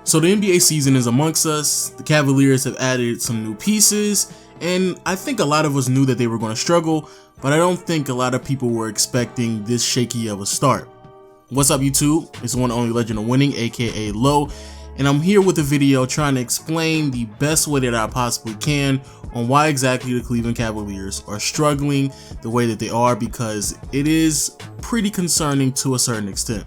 So the NBA season is amongst us, the Cavaliers have added some new pieces, and I think a lot of us knew that they were going to struggle, but I don't think a lot of people were expecting this shaky of a start. What's up YouTube? It's the one and only Legend of Winning, aka Low, and I'm here with a video trying to explain the best way that I possibly can on why exactly the Cleveland Cavaliers are struggling the way that they are, because it is pretty concerning to a certain extent.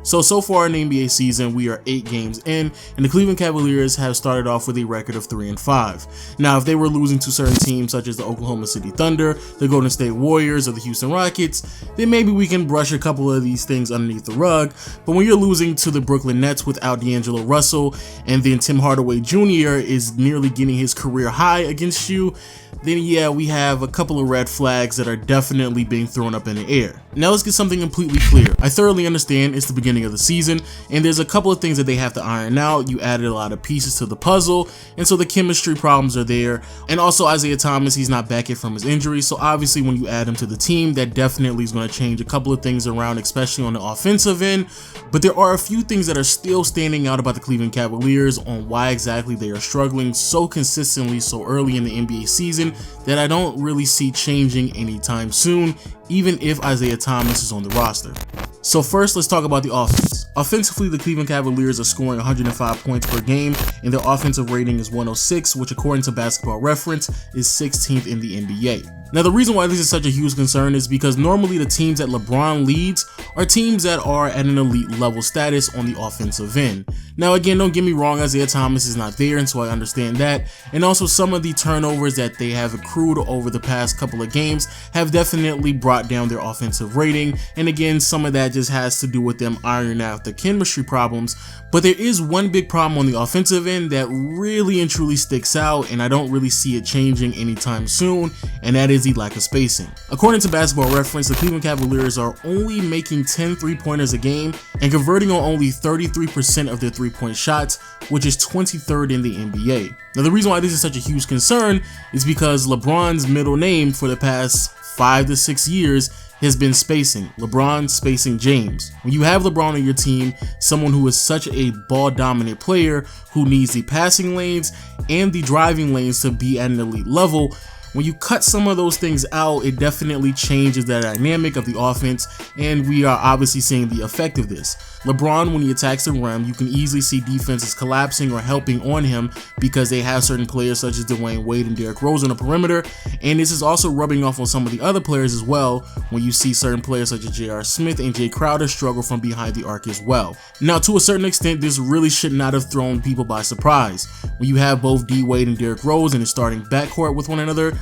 So far in the NBA season, we are 8 games in, and the Cleveland Cavaliers have started off with a record of 3-5. Now, if they were losing to certain teams such as the Oklahoma City Thunder, the Golden State Warriors, or the Houston Rockets, then maybe we can brush a couple of these things underneath the rug. But when you're losing to the Brooklyn Nets without D'Angelo Russell, and then Tim Hardaway Jr. is nearly getting his career high against you, then yeah, we have a couple of red flags that are definitely being thrown up in the air. Now let's get something completely clear. I thoroughly understand it's the beginning of the season, and there's a couple of things that they have to iron out. You added a lot of pieces to the puzzle, and so the chemistry problems are there. And also Isaiah Thomas, he's not back yet from his injury, so obviously when you add him to the team, that definitely is going to change a couple of things around, especially on the offensive end. But there are a few things that are still standing out about the Cleveland Cavaliers on why exactly they are struggling so consistently so early in the NBA season that I don't really see changing anytime soon, even if Isaiah Thomas is on the roster. So first, let's talk about the offense. Offensively, the Cleveland Cavaliers are scoring 105 points per game, and their offensive rating is 106, which according to Basketball Reference is 16th in the NBA. Now, the reason why this is such a huge concern is because normally the teams that LeBron leads are teams that are at an elite level status on the offensive end. Now again, don't get me wrong, Isaiah Thomas is not there, and so I understand that. And also some of the turnovers that they have accrued over the past couple of games have definitely brought down their offensive rating. And again, some of that just has to do with them ironing out the chemistry problems. But there is one big problem on the offensive end that really and truly sticks out, and I don't really see it changing anytime soon, and that is the lack of spacing. According to Basketball Reference, the Cleveland Cavaliers are only making 10 3-pointers a game and converting on only 33% of their 3-point shots, which is 23rd in the NBA. Now, the reason why this is such a huge concern is because LeBron's middle name for the past 5 to 6 years has been spacing. LeBron spacing James. When you have LeBron on your team, someone who is such a ball dominant player who needs the passing lanes and the driving lanes to be at an elite level, when you cut some of those things out, it definitely changes the dynamic of the offense, and we are obviously seeing the effect of this. LeBron, when he attacks the rim, you can easily see defenses collapsing or helping on him because they have certain players such as Dwayne Wade and Derrick Rose on the perimeter, and this is also rubbing off on some of the other players as well when you see certain players such as J.R. Smith and Jay Crowder struggle from behind the arc as well. Now, to a certain extent, this really should not have thrown people by surprise. When you have both D. Wade and Derrick Rose in the starting backcourt with one another,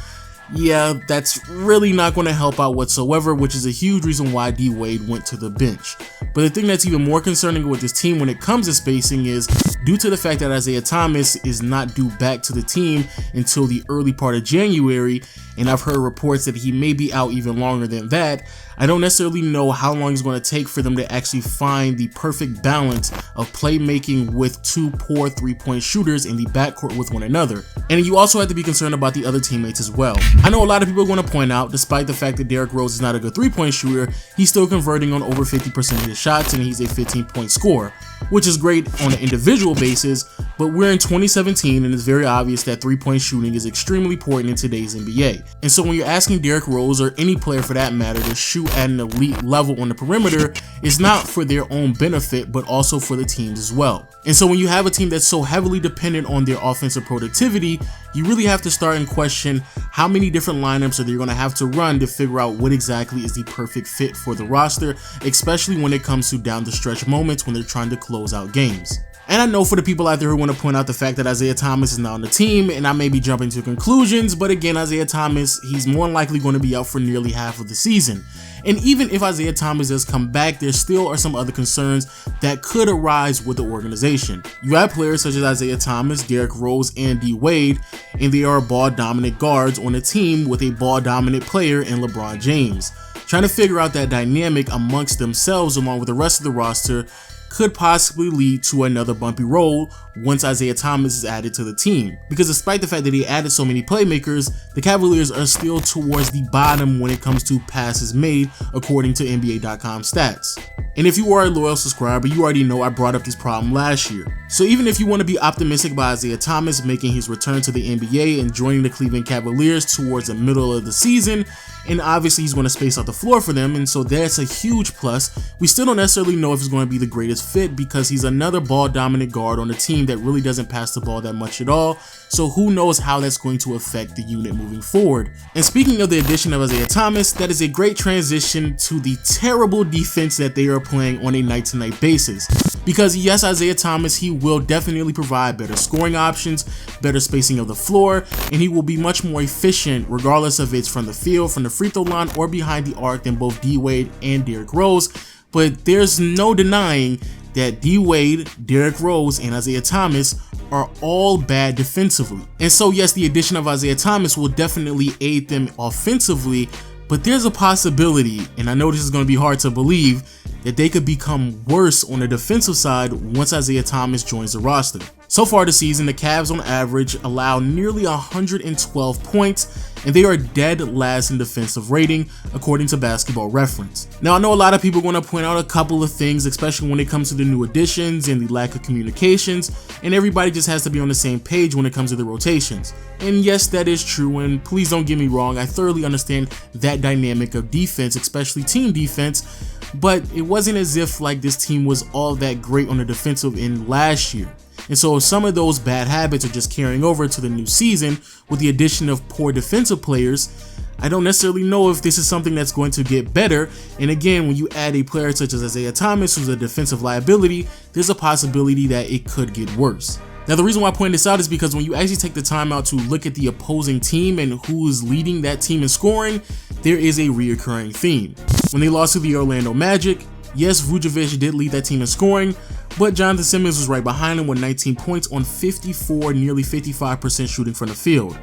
yeah, that's really not going to help out whatsoever, which is a huge reason why D. Wade went to the bench. But the thing that's even more concerning with this team when it comes to spacing is due to the fact that Isaiah Thomas is not due back to the team until the early part of January, and I've heard reports that he may be out even longer than that. I don't necessarily know how long it's going to take for them to actually find the perfect balance of playmaking with 2 poor 3-point shooters in the backcourt with one another. And you also have to be concerned about the other teammates as well. I know a lot of people are going to point out, despite the fact that Derrick Rose is not a good 3-point shooter, he's still converting on over 50% of his shots, and he's a 15-point scorer, which is great on an individual basis, but we're in 2017 and it's very obvious that 3-point shooting is extremely important in today's NBA. And so when you're asking Derrick Rose, or any player for that matter, to shoot at an elite level on the perimeter, it's not for their own benefit, but also for the teams as well. And so when you have a team that's so heavily dependent on their offensive productivity, you really have to start and question how many different lineups are they going to have to run to figure out what exactly is the perfect fit for the roster, especially when it comes to down the stretch moments when they're trying to close out games. And I know for the people out there who want to point out the fact that Isaiah Thomas is not on the team, and I may be jumping to conclusions, but again, Isaiah Thomas, he's more likely going to be out for nearly half of the season. And even if Isaiah Thomas does come back, there still are some other concerns that could arise with the organization. You have players such as Isaiah Thomas, Derrick Rose, and D. Wade, and they are ball-dominant guards on a team with a ball-dominant player in LeBron James. Trying to figure out that dynamic amongst themselves along with the rest of the roster could possibly lead to another bumpy road once Isaiah Thomas is added to the team. Because despite the fact that they added so many playmakers, the Cavaliers are still towards the bottom when it comes to passes made, according to NBA.com stats. And if you are a loyal subscriber, you already know I brought up this problem last year. So even if you want to be optimistic about Isaiah Thomas making his return to the NBA and joining the Cleveland Cavaliers towards the middle of the season, and obviously he's going to space out the floor for them, and so that's a huge plus, we still don't necessarily know if he's going to be the greatest fit because he's another ball-dominant guard on a team that really doesn't pass the ball that much at all, so who knows how that's going to affect the unit moving forward. And speaking of the addition of Isaiah Thomas, that is a great transition to the terrible defense that they are playing on a night-to-night basis. Because yes, Isaiah Thomas, he will definitely provide better scoring options, better spacing of the floor, and he will be much more efficient regardless if it's from the field, from the free throw line, or behind the arc than both D-Wade and Derrick Rose. But there's no denying that D-Wade, Derrick Rose, and Isaiah Thomas are all bad defensively. And so yes, the addition of Isaiah Thomas will definitely aid them offensively, but there's a possibility, and I know this is going to be hard to believe, that they could become worse on the defensive side once Isaiah Thomas joins the roster. So far this season, the Cavs on average allow nearly 112 points, and they are dead last in defensive rating according to Basketball Reference. Now I know a lot of people are going to point out a couple of things, especially when it comes to the new additions and the lack of communications, and everybody just has to be on the same page when it comes to the rotations. And yes, that is true, and please don't get me wrong, I thoroughly understand that dynamic of defense, especially team defense, but it wasn't as if like this team was all that great on the defensive end last year. And so if some of those bad habits are just carrying over to the new season with the addition of poor defensive players, I don't necessarily know if this is something that's going to get better. And again, when you add a player such as Isaiah Thomas, who's a defensive liability, there's a possibility that it could get worse. Now the reason why I point this out is because when you actually take the time out to look at the opposing team and who is leading that team in scoring, there is a reoccurring theme. When they lost to the Orlando Magic, yes, Vucevic did lead that team in scoring, but Jonathan Simmons was right behind him with 19 points on 54, nearly 55% shooting from the field.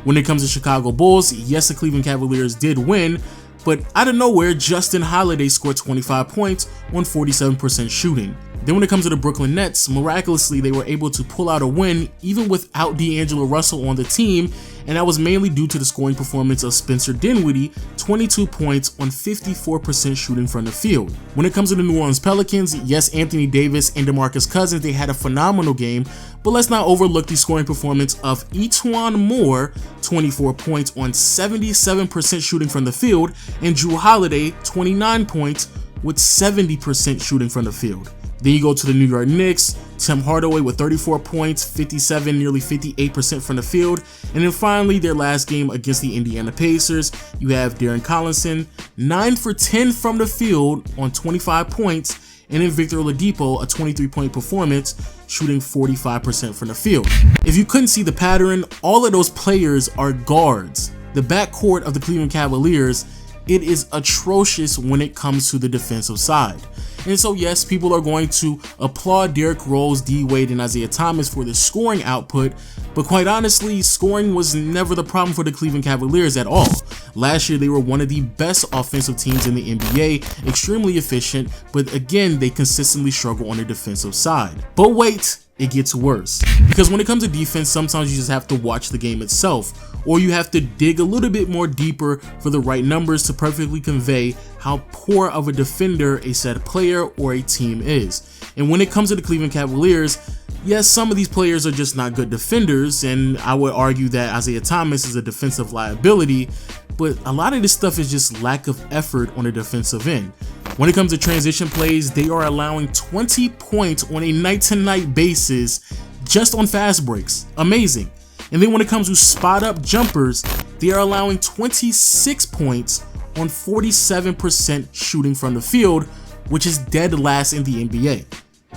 When it comes to Chicago Bulls, yes, the Cleveland Cavaliers did win, but out of nowhere, Justin Holiday scored 25 points on 47% shooting. Then when it comes to the Brooklyn Nets, miraculously they were able to pull out a win even without D'Angelo Russell on the team, and that was mainly due to the scoring performance of Spencer Dinwiddie, 22 points on 54% shooting from the field. When it comes to the New Orleans Pelicans, yes, Anthony Davis and DeMarcus Cousins, they had a phenomenal game, but let's not overlook the scoring performance of Etuan Moore, 24 points on 77% shooting from the field, and Jrue Holiday, 29 points with 70% shooting from the field. Then you go to the New York Knicks, Tim Hardaway with 34 points, 57, nearly 58% from the field. And then finally, their last game against the Indiana Pacers, you have Darren Collinson, 9 for 10 from the field on 25 points, and then Victor Oladipo, a 23-point performance, shooting 45% from the field. If you couldn't see the pattern, all of those players are guards. The backcourt of the Cleveland Cavaliers, it is atrocious when it comes to the defensive side. And so yes, people are going to applaud Derrick Rose, D-Wade, and Isaiah Thomas for the scoring output, but quite honestly, scoring was never the problem for the Cleveland Cavaliers at all. Last year, they were one of the best offensive teams in the NBA, extremely efficient, but again, they consistently struggle on the defensive side. But wait, it gets worse. Because when it comes to defense, sometimes you just have to watch the game itself, or you have to dig a little bit more deeper for the right numbers to perfectly convey how poor of a defender a said player or a team is. And when it comes to the Cleveland Cavaliers, yes, some of these players are just not good defenders, and I would argue that Isaiah Thomas is a defensive liability, but a lot of this stuff is just lack of effort on the defensive end. When it comes to transition plays, they are allowing 20 points on a night-to-night basis just on fast breaks. Amazing. And then when it comes to spot-up jumpers, they are allowing 26 points on 47% shooting from the field, which is dead last in the NBA.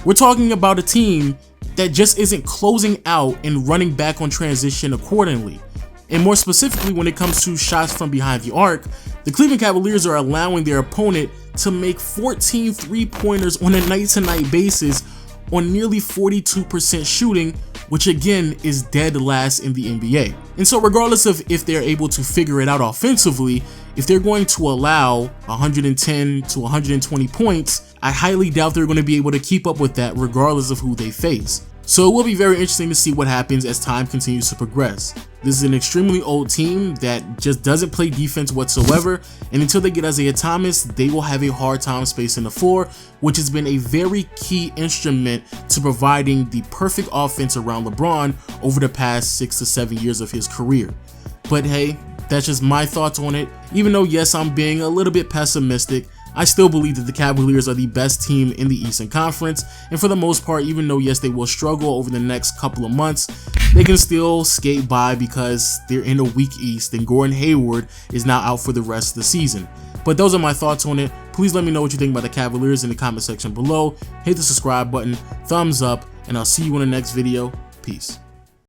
We're talking about a team that just isn't closing out and running back on transition accordingly. And more specifically, when it comes to shots from behind the arc, the Cleveland Cavaliers are allowing their opponent to make 14 three-pointers on a night-to-night basis on nearly 42% shooting, which again is dead last in the NBA. And so regardless of if they're able to figure it out offensively, if they're going to allow 110 to 120 points, I highly doubt they're going to be able to keep up with that regardless of who they face. So it will be very interesting to see what happens as time continues to progress. This is an extremely old team that just doesn't play defense whatsoever, and until they get Isaiah Thomas, they will have a hard time spacing the floor, which has been a very key instrument to providing the perfect offense around LeBron over the past 6 to 7 years of his career. But hey, that's just my thoughts on it. Even though yes, I'm being a little bit pessimistic, I still believe that the Cavaliers are the best team in the Eastern Conference, and for the most part, even though yes, they will struggle over the next couple of months, they can still skate by because they're in a weak East and Gordon Hayward is now out for the rest of the season. But those are my thoughts on it. Please let me know what you think about the Cavaliers in the comment section below. Hit the subscribe button, thumbs up, and I'll see you in the next video. Peace.